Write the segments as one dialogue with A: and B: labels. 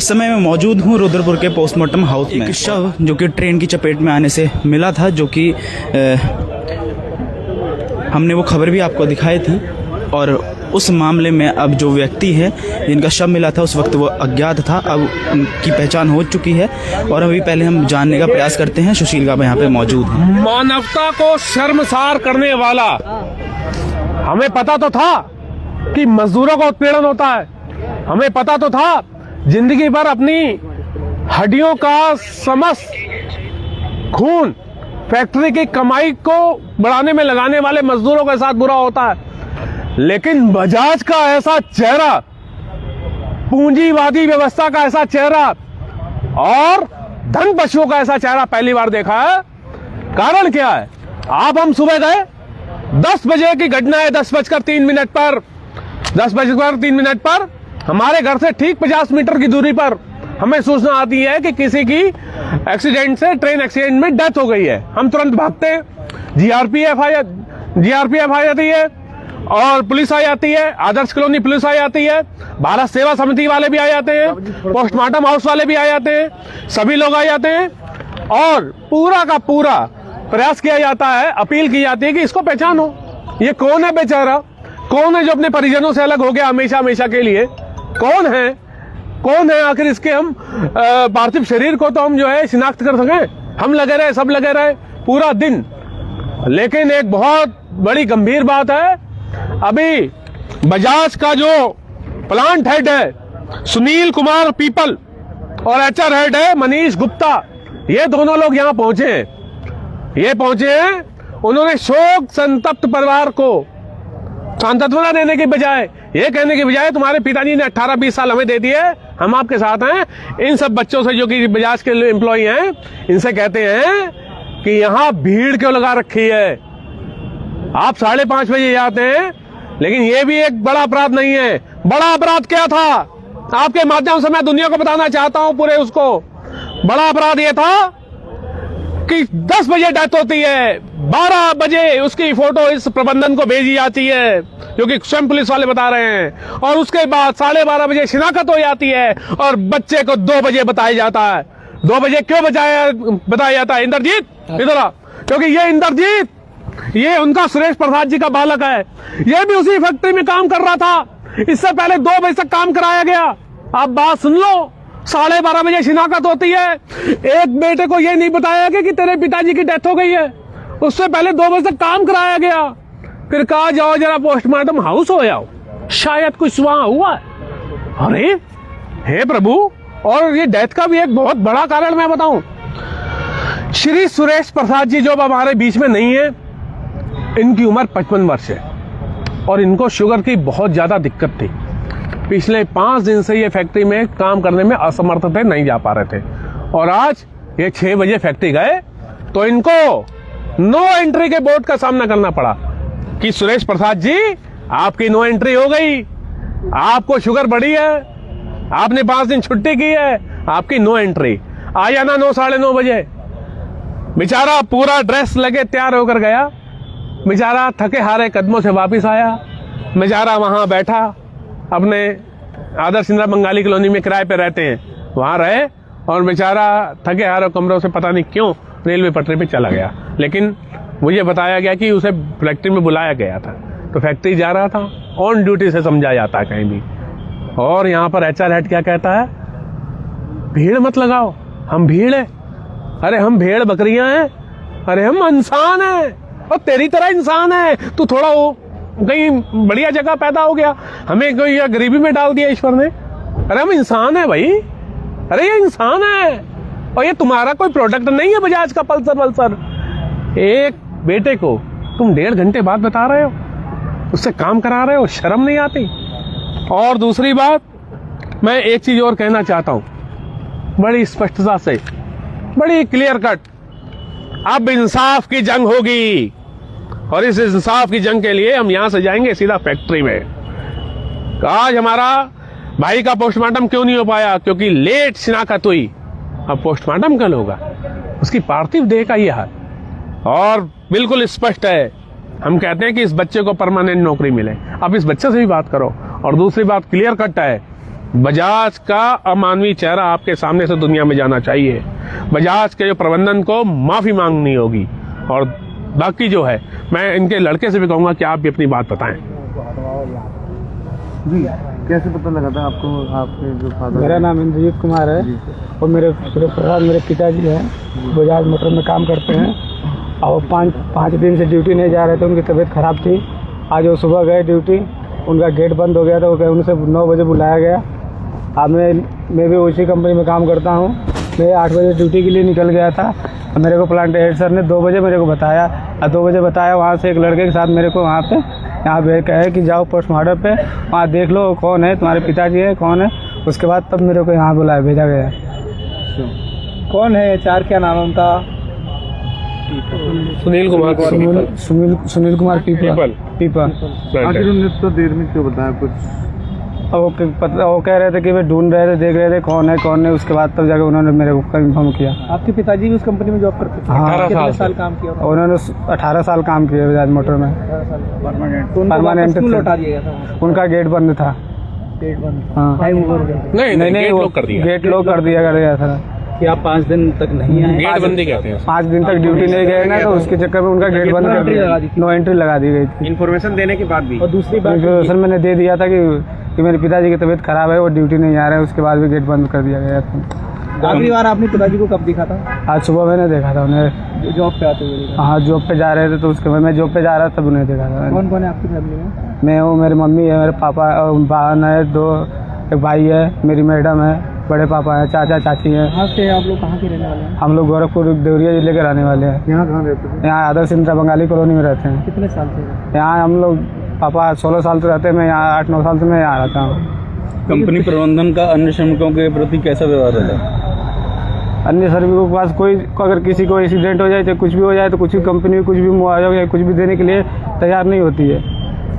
A: इस समय मैं मौजूद हूँ रुद्रपुर के पोस्टमार्टम हाउस में। एक शव जो कि ट्रेन की चपेट में आने से मिला था, जो कि हमने वो खबर भी आपको दिखाई थी। और उस मामले में अब जो व्यक्ति है जिनका शव मिला था उस वक्त वो अज्ञात था, अब उनकी पहचान हो चुकी है। और अभी पहले हम जानने का प्रयास करते हैं। सुशील गाबा यहाँ पे मौजूद है।
B: मानवता को शर्मसार करने वाला, हमें पता तो था कि मजदूरों का उत्पीड़न होता है, हमें पता तो था जिंदगी भर अपनी हड्डियों का समस्त खून फैक्ट्री की कमाई को बढ़ाने में लगाने वाले मजदूरों के साथ बुरा होता है। लेकिन बजाज का ऐसा चेहरा, पूंजीवादी व्यवस्था का ऐसा चेहरा और धन पशुओं का ऐसा चेहरा पहली बार देखा है। कारण क्या है? आप हम सुबह गए, 10 बजे की घटना है, 10:03 पर 10:03 पर हमारे घर से ठीक 50 मीटर की दूरी पर हमें सूचना आती है कि किसी की एक्सीडेंट से, ट्रेन एक्सीडेंट में डेथ हो गई है। हम तुरंत भागते हैं, जीआरपीएफ आ जाती है और पुलिस आ जाती है, आदर्श कॉलोनी पुलिस आ जाती है, भारत सेवा समिति वाले भी आ जाते हैं, पोस्टमार्टम हाउस वाले भी आ जाते हैं, सभी लोग आ जाते हैं और पूरा का पूरा प्रयास किया जाता है, अपील की जाती है कि इसको पहचानो, ये कौन है बेचारा, कौन है जो अपने परिजनों से अलग हो गया हमेशा हमेशा के लिए, कौन है आखिर इसके हम पार्थिव शरीर को तो हम जो है शिनाख्त कर सकें। हम लगे रहे, सब लगे रहे पूरा दिन। लेकिन एक बहुत बड़ी गंभीर बात है, अभी बजाज का जो प्लांट हेड है सुनील कुमार पीपल और एचआर हेड है मनीष गुप्ता, ये दोनों लोग यहाँ पहुंचे हैं। उन्होंने शोक संतप्त परिवार को सांत्वना देने की बजाय, ये कहने की बजाय तुम्हारे पिताजी ने 18-20 साल हमें दे दिए, हम आपके साथ हैं, इन सब बच्चों से जो कि बजाज के एम्प्लॉय हैं, इनसे कहते हैं कि यहाँ भीड़ क्यों लगा रखी है। आप 5:30 बजे जाते हैं, लेकिन ये भी एक बड़ा अपराध नहीं है। बड़ा अपराध क्या था? आपके माध्यम से मैं दुनिया को बताना चाहता हूं पूरे उसको। बड़ा अपराध ये था कि 10 बजे डेथ होती है, 12 बजे उसकी फोटो इस प्रबंधन को भेजी जाती है, जो कि स्वयं पुलिस वाले बता रहे हैं, और उसके बाद 12:30 बजे शिनाख्त हो जाती है और बच्चे को 2 बजे बताया जाता है। 2 बजे क्यों बताया जाता है? इंद्रजीत इधर आ, क्योंकि ये इंद्रजीत, ये उनका सुरेश प्रसाद जी का बालक है, ये भी उसी फैक्ट्री में काम कर रहा था। इससे पहले 2 बजे तक काम कराया गया। आप बात सुन लो, 12:30 बजे शिनाख्त होती है। एक बेटे को ये नहीं बताया गया कि तेरे पिताजी की डेथ हो गई है, उससे पहले 2 बजे तक काम कराया गया। फिर कहा जाओ जरा पोस्टमार्टम हाउस हो जाओ, शायद कुछ वहां हुआ है। अरे हे प्रभु! और ये डेथ का भी एक बहुत बड़ा कारण मैं बताऊं, श्री सुरेश प्रसाद जी जो अब हमारे बीच में नहीं है, इनकी उम्र 55 वर्ष है और इनको शुगर की बहुत ज्यादा दिक्कत थी। पिछले 5 दिन से ये फैक्ट्री में काम करने में असमर्थ थे, नहीं जा पा रहे थे, और आज ये 6 बजे फैक्ट्री गए तो इनको नो एंट्री के बोर्ड का सामना करना पड़ा कि सुरेश प्रसाद जी आपकी नो एंट्री हो गई, आपको शुगर बढ़ी है, आपने 5 दिन छुट्टी की है, आपकी नो एंट्री, आ जाना 9, 9:30 बजे। बेचारा पूरा ड्रेस लगे तैयार होकर गया, बेचारा थके हारे कदमों से वापस आया। बेचारा वहां बैठा, अपने आदर्श इंदिरा बंगाली कॉलोनी में किराए पे रहते हैं, वहां रहे, और बेचारा थके हारे कमरों से पता नहीं क्यों रेलवे पटरी पे चला गया। लेकिन मुझे बताया गया कि उसे फैक्ट्री में बुलाया गया था, तो फैक्ट्री जा रहा था, ऑन ड्यूटी से समझा जाता है कहीं भी। और यहाँ पर एचआर हेड क्या कहता है? भीड़ मत लगाओ, हम भीड़ है। अरे हम भेड़ बकरियां हैं, अरे हम इंसान हैं और तेरी तरह इंसान है। तू थोड़ा कहीं बढ़िया जगह पैदा हो गया, हमें कोई गरीबी में डाल दिया ईश्वर ने। अरे हम इंसान है भाई, अरे ये इंसान है, और ये तुम्हारा कोई प्रोडक्ट नहीं है बजाज का पल्सर। एक बेटे को तुम 1.5 घंटे बाद बता रहे हो, उससे काम करा रहे हो, शर्म नहीं आती? और दूसरी बात, मैं एक चीज और कहना चाहता हूं बड़ी स्पष्टता से, बड़ी क्लियर कट, अब इंसाफ की जंग होगी, और इस इंसाफ की जंग के लिए हम यहां से जाएंगे सीधा फैक्ट्री में। आज हमारा भाई का पोस्टमार्टम क्यों नहीं हो पाया? क्योंकि लेट शिनाख्त हुई। अब पोस्टमार्टम कल होगा, उसकी पार्थिव देह का यह है, और बिल्कुल स्पष्ट है, हम कहते हैं कि इस बच्चे को परमानेंट नौकरी मिले। अब इस बच्चे से भी बात करो। और दूसरी बात क्लियर कट है बजाज का अमानवीय चेहरा आपके सामने से दुनिया में जाना चाहिए। बजाज के जो प्रबंधन को माफी मांगनी होगी। और बाकी जो है, मैं इनके लड़के से भी कहूंगा कि आप भी अपनी बात बताएं।
C: जी, कैसे पता लगा था आपको? आपके जो फादर,
D: मेरा नाम इंद्रजीत कुमार है और मेरे पिताजी हैं, बजाज मोटर में काम करते हैं और पाँच दिन से ड्यूटी नहीं जा रहे थे। उनकी तबीयत खराब थी। आज वो सुबह गए ड्यूटी, उनका गेट बंद हो गया था। वो उनसे 9 बजे बुलाया गया। अब मैं भी उसी कंपनी में काम करता हूँ। मैं 8 बजे ड्यूटी के लिए निकल गया था। मेरे को प्लांट हेड सर ने 2 बजे मेरे को बताया, और 2 बजे बताया वहाँ से एक लड़के के साथ मेरे को वहाँ पे यहाँ पे कहे कि जाओ पोस्टमार्टम पे, वहाँ देख लो कौन है तुम्हारे पिताजी है कौन है। उसके बाद तब मेरे को यहाँ बुलाया, भेजा गया।
C: कौन है HR, क्या नाम है उनका?
B: सुनील
D: कुमार पीपल।
C: आखिर उन्होंने तो देर में क्यों बताया कुछ?
D: वो कह रहे थे कि वे ढूंढ रहे थे, देख रहे थे कौन है कौन नहीं। उसके बाद तब जाकर उन्होंने मेरे को कंफर्म किया।
C: आपके पिताजी भी उस कंपनी में जॉब करते थे?
D: हाँ,
C: कितने साल काम किया?
D: उन्होंने 18 साल काम किया बजाज मोटर में। परमानेंट
C: लौटा दिया था?
D: उनका गेट बंद था।
C: गेट बंद?
D: हाँ,
B: नहीं,
D: गेट लॉक कर दिया गया था
C: कि आप 5 दिन तक नहीं आए।
B: गेट बंदी कहते हैं।
D: 5 दिन तक ड्यूटी नहीं गए ना, तो उसके चक्कर में उनका गेट बंद कर दिया। नो एंट्री लगा दी गई थी।
C: इन्फॉर्मेशन देने के बाद भी? और दूसरी बात,
D: इन्फॉर्मेशन मैंने दे दिया था कि मेरे पिताजी की तबीयत खराब है, वो ड्यूटी नहीं आ रहे हैं। उसके बाद भी गेट बंद कर दिया गया था।
C: आखिरी बार आपने पिताजी को कब दिखा था?
D: आज सुबह मैंने देखा था उन्हें
C: जॉब पे आते हुए?
D: हाँ, जॉब पे जा रहे थे, तो उसके बाद मैं जॉब पे जा रहा था तब उन्हें देखा था।
C: कौन कौन है आपकी फैमिली में?
D: मैं हूँ, मेरी मम्मी है, मेरे पापा और बहन है 2, एक भाई है, मेरी मैडम है, बड़े पापा है, चाचा चाची है।
C: कहाँ से आप लोग, कहाँ के रहने वाले हैं?
D: हम लोग गोरखपुर देवरिया जिले के रहने वाले हैं।
C: यहाँ कहाँ रहते थे?
D: यहाँ आदर्श इंदिरा बंगाली कॉलोनी में रहते हैं।
C: कितने साल से?
D: यहाँ हम लोग पापा 16 साल से रहते हैं। मैं यहाँ 8-9 साल से मैं यहाँ रहता हूँ।
A: कंपनी प्रबंधन का अन्य श्रमिकों के प्रति कैसा व्यवहार रहता है?
D: अन्य श्रमिकों के पास कोई, अगर किसी को एक्सीडेंट हो जाए, चाहे कुछ भी हो जाए, तो कुछ भी कंपनी में कुछ भी मुआवजा या कुछ भी देने के लिए तैयार नहीं होती है।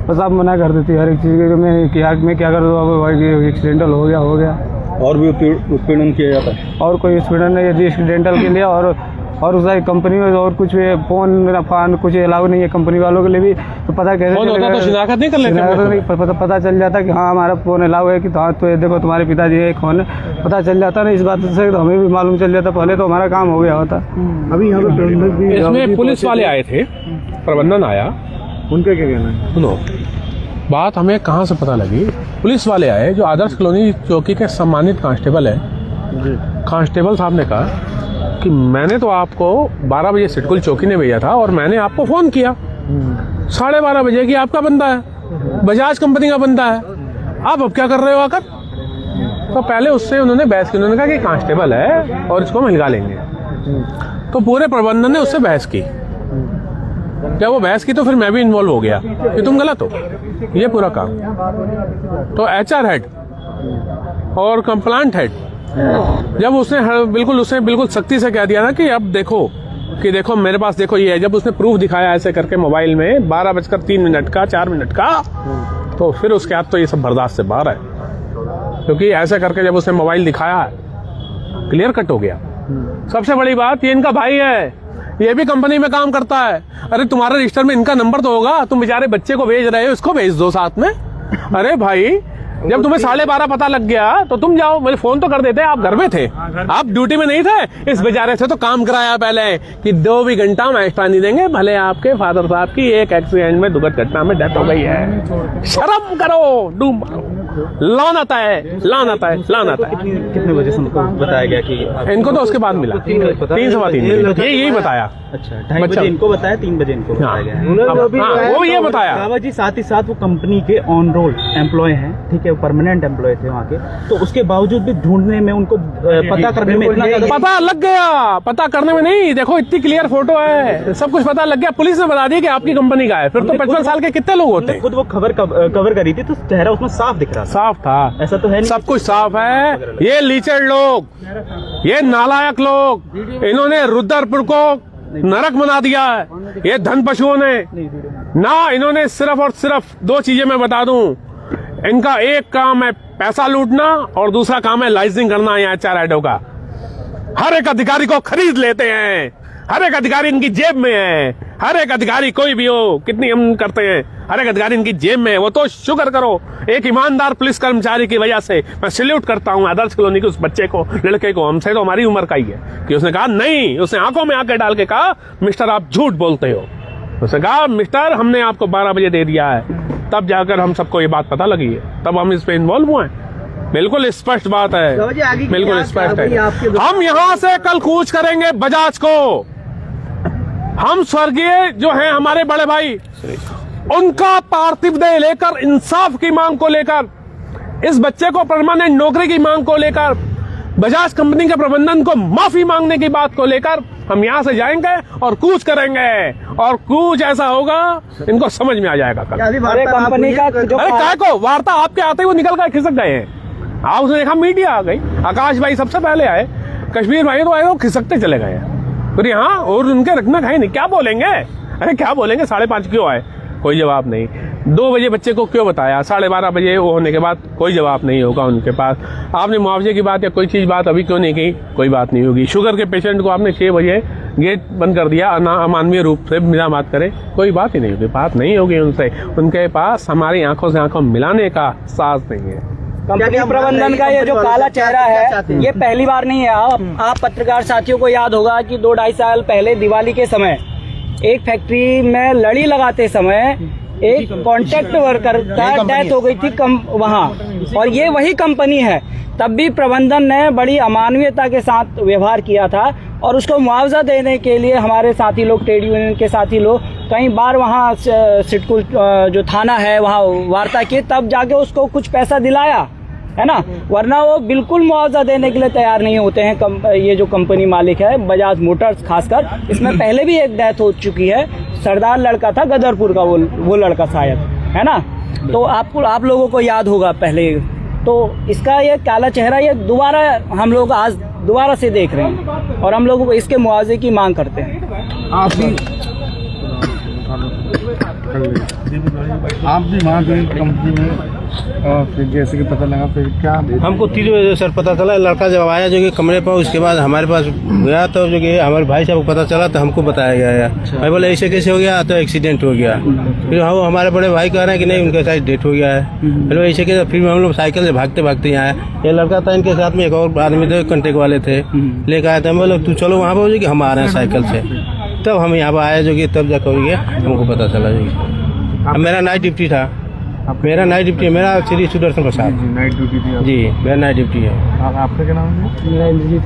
D: बस आप मना कर देती है हर एक चीज़ के। मैं क्या कर दूँ, अब एक्सीडेंटल हो गया।
A: और भी उत्पीड़न किया जाता है?
D: और कोई उत्पीड़न नहीं, यदि एक्सीडेंटल के लिए और उस कंपनी में और कुछ फोन कुछ अलाउ नहीं है कंपनी वालों के लिए भी। तो पता कैसे चलेगा?
B: तो शिनाख्त नहीं कर लेते?
D: पता चल जाता कि हाँ हमारा फोन अलाउ है, कि हाँ तो ये देखो तुम्हारे पिताजी है कौन है, पता चल जाता ना। इस बात से तो हमें भी मालूम चल जाता, पहले तो हमारा काम हो गया होता।
C: अभी यहाँ पे प्रबंधक भी,
B: इसमें पुलिस वाले आए थे, प्रबंधन आया।
C: उनका क्या कहना है?
B: सुनो, बात हमें कहाँ से पता लगी। पुलिस वाले आए, जो आदर्श कॉलोनी चौकी के सम्मानित कांस्टेबल है, कांस्टेबल साहब ने कहा कि मैंने तो आपको 12 बजे सिटकुल चौकी ने भेजा था और मैंने आपको फोन किया 12:30 बजे कि आपका बंदा है, बजाज कंपनी का बंदा है, आप अब क्या कर रहे हो आकर? तो पहले उससे उन्होंने बहस की। उन्होंने कहा कि कांस्टेबल है और इसको हम हिलगा लेंगे। तो पूरे प्रबंधन ने उससे बहस की। जब वो बहस की तो फिर मैं भी इन्वॉल्व हो गया कि तुम गलत हो, ये पूरा काम। तो HR हेड और कंप्लांट हेड, जब उसने बिल्कुल सख्ती से कह दिया ना कि अब देखो मेरे पास देखो ये है, जब उसने प्रूफ दिखाया ऐसे करके मोबाइल में 12:03 का 4 मिनट का, तो फिर उसके बाद तो ये सब बर्दाश्त से बाहर है। क्योंकि ऐसे करके जब उसने मोबाइल दिखाया, क्लियर कट हो गया। सबसे बड़ी बात, ये इनका भाई है, ये भी कंपनी में काम करता है। अरे तुम्हारे रजिस्टर में इनका नंबर तो होगा, तुम बेचारे बच्चे को भेज रहे हो, इसको भेज दो साथ में। अरे भाई, जब तुम्हें 12:30 पता लग गया तो तुम जाओ, मुझे फोन तो कर देते। आप घर में थे, आप ड्यूटी में नहीं थे। इस बेचारे से तो काम कराया पहले कि 2 भी घंटा हम एक्स्ट्रा नहीं देंगे, भले आपके फादर साहब की एक एक्सीडेंट में, दुर्घटना घटना में डेथ हो गई है। शर्म करो, डूब लान आता है।
A: कितने बजे से उनको बताया गया कि
B: इनको तो उसके बाद मिला 3-3 यही बताया।
A: अच्छा, 2:30 बजे इनको बताया, 3 बजे इनको बताया गया।
B: वो ये बताया।
A: बाबा जी साथ ही साथ वो कंपनी के ऑन रोल एम्प्लॉय हैं, ठीक है, परमानेंट एम्प्लॉय थे वहाँ के। तो उसके बावजूद भी ढूंढने में, उनको पता करने में
B: पता लग गया। पता करने में नहीं, देखो इतनी क्लियर फोटो है, सब कुछ पता लग गया। पुलिस ने बता दिया कि आपकी कंपनी का है। फिर तो 55 साल के कितने लोग होते?
A: खुद वो खबर कवर करी थी, तो चेहरा उसमें साफ दिख रहा था।
B: साफ था,
A: ऐसा तो है नहीं?
B: सब कुछ साफ है। ये लीचड़ लोग, ये नालायक लोग, इन्होंने रुद्रपुर को नरक बना दिया है। ये धन पशुओं ने ना, इन्होंने सिर्फ और सिर्फ 2 चीजें मैं बता दूं, इनका एक काम है पैसा लूटना और दूसरा काम है लाइसेंसिंग करना। यहाँ HR हेडों का हर एक अधिकारी को खरीद लेते हैं, हर एक अधिकारी इनकी जेब में है। हर एक अधिकारी कोई भी हो, कितनी हम करते हैं, हर एक अधिकारी इनकी जेब में है। वो तो शुक्र करो एक ईमानदार पुलिस कर्मचारी की वजह से मैं सैल्यूट करता हूं आदर्श कॉलोनी के उस बच्चे को, लड़के को, हमसे तो हमारी उम्र का ही है, कि उसने कहा नहीं, उसने आंखों में आंखें डाल के कहा मिस्टर आप झूठ बोलते हो। उसने कहा मिस्टर हमने आपको 12 बजे दे दिया है, तब जाकर हम सबको ये बात पता लगी है, तब हम इस पे इन्वॉल्व हुए हैं। बिल्कुल स्पष्ट बात है, बिल्कुल स्पष्ट है। हम यहाँ से कल कूच करेंगे बजाज को। हम स्वर्गीय जो हैं हमारे बड़े भाई, उनका पार्थिव देह लेकर, इंसाफ की मांग को लेकर, इस बच्चे को परमानेंट नौकरी की मांग को लेकर, बजाज कंपनी के प्रबंधन को माफी मांगने की बात को लेकर हम यहां से जाएंगे और कूच करेंगे, और कूच ऐसा होगा इनको समझ में आ जाएगा कल।
D: कंपनी का जो
B: अरे काय को वार्ता आपके आते ही वो निकल कर खिसक गए हैं। आप उसने देखा मीडिया आ गई, आकाश भाई सबसे पहले आए, कश्मीर भाई तो आए, वो खिसकते चले गए। फिर यहाँ और उनके रखना है नहीं, क्या बोलेंगे? अरे क्या बोलेंगे? 5:30 क्यों आए? कोई जवाब नहीं। 2 बजे बच्चे को क्यों बताया? 12:30 बजे वो होने के बाद कोई जवाब नहीं होगा उनके पास। आपने मुआवजे की बात या कोई चीज बात अभी क्यों नहीं की? कोई बात नहीं होगी। शुगर के पेशेंट को आपने 6 बजे गेट बंद कर दिया, अमानवीय रूप से बिना बात करे, कोई बात ही नहीं होगी, बात नहीं होगी उनसे। उनके पास हमारी आंखों से आंखों मिलाने का साहस नहीं है।
D: कंपनी प्रबंधन का ये जो काला चेहरा है, ये पहली बार नहीं है। आप पत्रकार साथियों को याद होगा कि 2-2.5 साल पहले दिवाली के समय एक फैक्ट्री में लड़ी लगाते समय एक कॉन्ट्रैक्ट वर्कर का डेथ हो गई थी वहाँ, और ये वही कंपनी है। तब भी प्रबंधन ने बड़ी अमानवीयता के साथ व्यवहार किया था, और उसको मुआवजा देने के लिए हमारे साथी लोग, ट्रेड यूनियन के साथी लोग कई बार वहाँ सिटकुल जो थाना है वहाँ वार्ता की, तब जाके उसको कुछ पैसा दिलाया है ना, वरना वो बिल्कुल मुआवजा देने के लिए तैयार नहीं होते हैं। ये जो कंपनी मालिक है बजाज मोटर्स, खासकर इसमें पहले भी एक डेथ हो चुकी है। सरदार लड़का था गदरपुर का, वो लड़का शायद, है ना। तो आप लोगों को याद होगा पहले। तो इसका ये काला चेहरा ये दोबारा हम लोग आज दोबारा से देख रहे हैं, और हम लोगों को इसके मुआवजे की मांग करते हैं।
E: आप भी वहाँ गए कंपनी में, और फिर जैसे कि पता लगा फिर क्या?
F: हमको 3 बजे सर पता चला, लड़का जब आया जो कि कमरे पर, उसके बाद हमारे पास गया तो जो कि हमारे भाई साहब को पता चला तो हमको बताया गया। भाई बोले ऐसे कैसे हो गया? तो एक्सीडेंट हो गया। फिर हम हमारे बड़े भाई कह रहे हैं कि नहीं उनके साथ डेथ हो गया है। फिर ऐसे कैसे? फिर हम लोग साइकिल से भागते भागते यहाँ आए। ये लड़का था, इनके साथ में एक और आदमी थे, कॉन्टेक्ट वाले थे, लेकर आए थे। हम बोले तू चलो वहाँ पर, जो कि हम आ रहे हैं साइकिल से। तब हम यहाँ पर आए जो कि तब जाकर हमको पता चला जो कि मेरा नाइट ड्यूटी था। मेरा नाइट ड्यूटी है, मेरा श्री सुदर्शन प्रसाद
E: नाइट ड्यूटी थी
F: जी, मेरा नाइट ड्यूटी है।
E: आपका क्या नाम है?
D: मेरा इंद्रजीत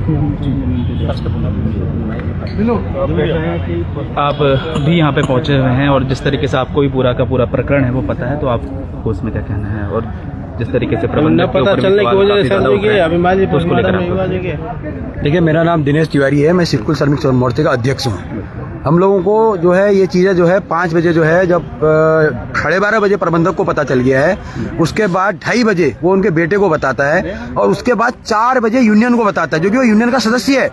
A: आप भी यहाँ पे पहुँचे हुए हैं, और जिस तरीके से आपको भी पूरा का पूरा प्रकरण है वो पता है, तो आपको उसमें क्या कहना है? और जिस तरीके से प्रबंधन
F: पता चलने की वजह से अभिमान
A: उसको लेकर
G: देखिए, मेरा नाम दिनेश तिवारी है, मैं सिटकुल श्रमिक मोर्चे का अध्यक्ष हूँ। हम लोगों को जो है ये चीज़ें जो है 5 बजे जो है, जब 12:30 बजे प्रबंधक को पता चल गया है, उसके बाद 2:30 बजे वो उनके बेटे को बताता है, और उसके बाद 4 बजे यूनियन को बताता है, जो कि वो यूनियन का सदस्य है।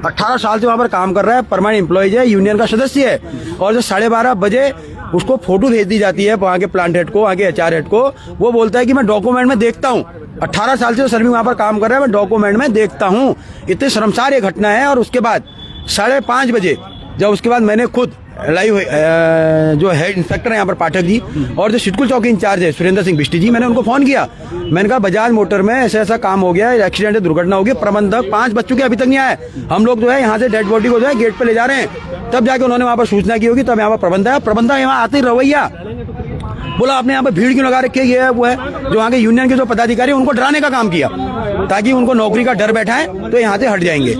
G: 18 साल से वहाँ पर काम कर रहा है, परमानेंट एम्प्लॉयज है, यूनियन का सदस्य है। और जो 12:30 बजे उसको फोटो भेज दी जाती है वहाँ के प्लांट हेड को, वहाँ के HR हेड को, वो बोलता है कि मैं डॉक्यूमेंट में देखता हूँ। 18 साल से श्रमिक वहाँ पर काम कर रहा है, मैं डॉक्यूमेंट में देखता हूँ। इतनी शर्मसार ये घटना है। और उसके बाद 5:30 बजे जब उसके बाद मैंने खुद लाइव जो हेड इंस्पेक्टर है यहाँ पर पाठक जी, और जो सिटकुल चौकी इंचार्ज है सुरेंद्र सिंह बिष्टी जी, मैंने उनको फोन किया। मैंने कहा बजाज मोटर में ऐसा ऐसा काम हो गया, एक्सीडेंट, दुर्घटना हो गई, प्रबंधक 5 बच्चों के अभी तक नहीं आए, हम लोग जो है यहाँ से डेड बॉडी को जो है गेट पे ले जा रहे हैं। तब जाके उन्होंने वहाँ पर सूचना की होगी, तब यहाँ पर प्रबंधक यहाँ आते ही रवैया बोला आपने यहाँ पर भीड़ क्यों लगा रखी है, ये है वो है। जो वहाँ के यूनियन के जो पदाधिकारी उनको डराने का काम किया, ताकि उनको नौकरी का डर बैठाएं तो यहाँ से हट जाएंगे।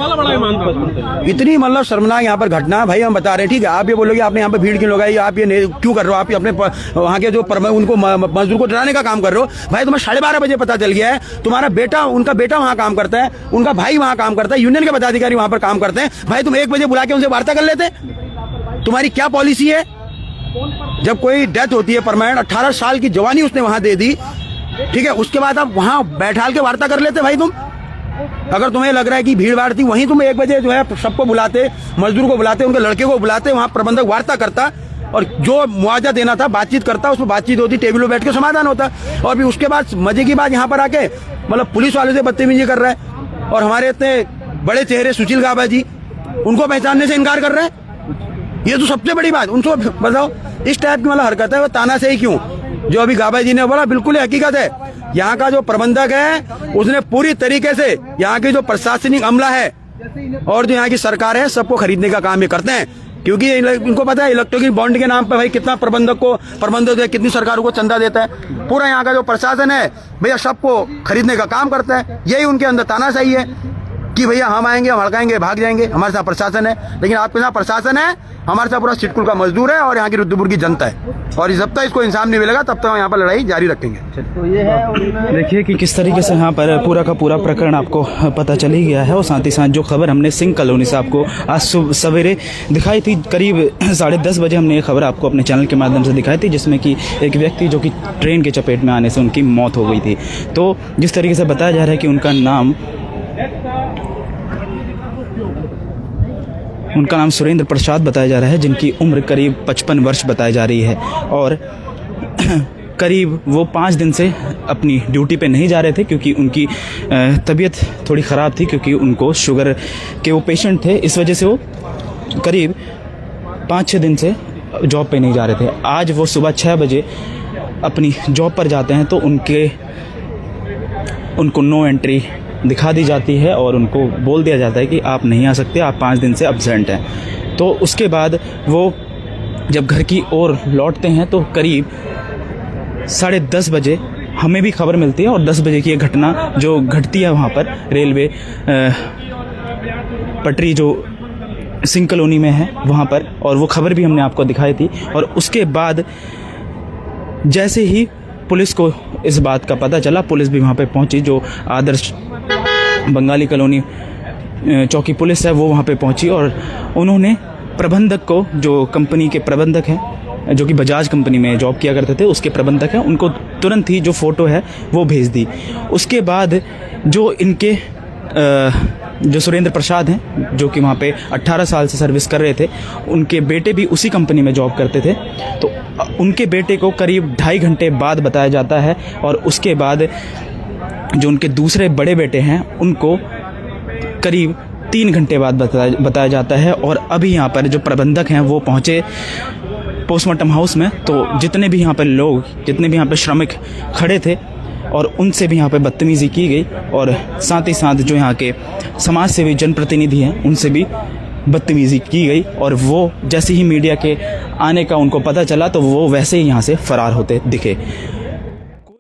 G: इतनी मतलब शर्मनाक यहाँ पर घटना। भाई हम बता रहे हैं, ठीक है, आप ये बोलोगे आपने यहाँ पर भीड़ क्यों लगाई, आप ये क्यों कर रहे हो, आप अपने वहाँ के जो उनको मजदूर को डराने का काम कर रहे हो। भाई तुम्हें 12:30 बजे पता चल गया है, तुम्हारा बेटा, उनका बेटा वहाँ काम करता है, उनका भाई वहाँ काम करता है, यूनियन के पदाधिकारी वहाँ पर काम करते हैं। भाई तुम 1 बजे बुला के उनसे वार्ता कर लेते। तुम्हारी क्या पॉलिसी है? जब कोई डेथ होती है परमानेंट, 18 साल की जवानी उसने वहां दे दी, ठीक है, उसके बाद आप वहां बैठाल के वार्ता कर लेते। भाई तुम अगर तुम्हें लग रहा है कि भीड़ भाड़ थी, वहीं तुम 1 बजे जो है सबको बुलाते, मजदूर को बुलाते, उनके लड़के को बुलाते, वहां प्रबंधक वार्ता करता, और जो मुआवजा देना था बातचीत करता, उसमें बातचीत होती, टेबल पर बैठ के समाधान होता। और फिर उसके बाद मजे की बात यहाँ पर आके मतलब पुलिस वाले से बदतमीजी कर रहा है। और हमारे इतने बड़े चेहरे सुशील गाबा जी, उनको पहचानने से इनकार कर रहे हैं। ये तो सबसे बड़ी बात। उनको बताओ इस टाइप की मतलब हरकत है वो तानाशाही क्यों? जो अभी गाबा जी ने बोला बिल्कुल हकीकत है। यहाँ का जो प्रबंधक है उसने पूरी तरीके से यहाँ की जो प्रशासनिक अमला है और जो यहाँ की सरकार है सबको खरीदने का काम ये करते हैं, क्योंकि इनको पता है इलेक्ट्रॉनिक बॉन्ड के नाम पर भाई कितना प्रबंधक कितनी सरकारों को चंदा देता है। पूरा यहाँ का जो प्रशासन है भैया सबको खरीदने का काम करता है। यही उनके अंदर तानाशाही है कि भैया हम आएंगे, हम हड़काएंगे, भाग जाएंगे, हमारे साथ प्रशासन है। लेकिन आपके साथ प्रशासन है, हमारे साथ पूरा सिटकुल का मजदूर है और यहाँ की रुद्रपुर की जनता है। और जब तक इसको इंसाफ नहीं मिलेगा तब तक हम यहाँ पर लड़ाई जारी रखेंगे।
A: देखिए कि किस तरीके से यहाँ पर पूरा का पूरा प्रकरण आपको पता चल ही गया है। और साथ ही साथ जो खबर हमने सिंह कॉलोनी से आपको आज सवेरे दिखाई थी, करीब 10:30 बजे हमने ये खबर आपको अपने चैनल के माध्यम से दिखाई थी, जिसमें कि एक व्यक्ति जो कि ट्रेन के चपेट में आने से उनकी मौत हो गई थी। तो जिस तरीके से बताया जा रहा है कि उनका नाम सुरेंद्र प्रसाद बताया जा रहा है, जिनकी उम्र करीब 55 वर्ष बताई जा रही है। और करीब वो 5 दिन से अपनी ड्यूटी पे नहीं जा रहे थे, क्योंकि उनकी तबीयत थोड़ी ख़राब थी, क्योंकि उनको शुगर के वो पेशेंट थे। इस वजह से वो करीब 5-6 दिन से जॉब पे नहीं जा रहे थे। आज वो सुबह 6 बजे अपनी जॉब पर जाते हैं तो उनको नो एंट्री दिखा दी जाती है और उनको बोल दिया जाता है कि आप नहीं आ सकते, आप 5 दिन से एब्सेंट हैं। तो उसके बाद वो जब घर की ओर लौटते हैं तो करीब 10:30 बजे हमें भी खबर मिलती है। और 10 बजे की ये घटना जो घटती है वहाँ पर रेलवे पटरी जो सिंह कॉलोनी में है वहाँ पर, और वो खबर भी हमने आपको दिखाई थी। और उसके बाद जैसे ही पुलिस को इस बात का पता चला, पुलिस भी वहाँ पे पहुँची। जो आदर्श बंगाली कॉलोनी चौकी पुलिस है वो वहाँ पे पहुँची और उन्होंने प्रबंधक को, जो कंपनी के प्रबंधक हैं, जो कि बजाज कंपनी में जॉब किया करते थे, उसके प्रबंधक हैं, उनको तुरंत ही जो फ़ोटो है वो भेज दी। उसके बाद जो इनके जो सुरेंद्र प्रसाद हैं, जो कि वहाँ पे 18 साल से सर्विस कर रहे थे, उनके बेटे भी उसी कंपनी में जॉब करते थे। तो उनके बेटे को करीब 2.5 घंटे बाद बताया जाता है। और उसके बाद जो उनके दूसरे बड़े बेटे हैं उनको करीब 3 घंटे बाद बताया जाता है। और अभी यहाँ पर जो प्रबंधक हैं वो पहुँचे पोस्टमार्टम हाउस में। तो जितने भी यहाँ पर लोग, जितने भी यहाँ पर श्रमिक खड़े थे, और उनसे भी यहाँ पे बदतमीज़ी की गई। और साथ ही साथ जो यहाँ के समाज सेवी जनप्रतिनिधि हैं उनसे भी बदतमीज़ी की गई। और वो जैसे ही मीडिया के आने का उनको पता चला तो वो वैसे ही यहाँ से फरार होते दिखे।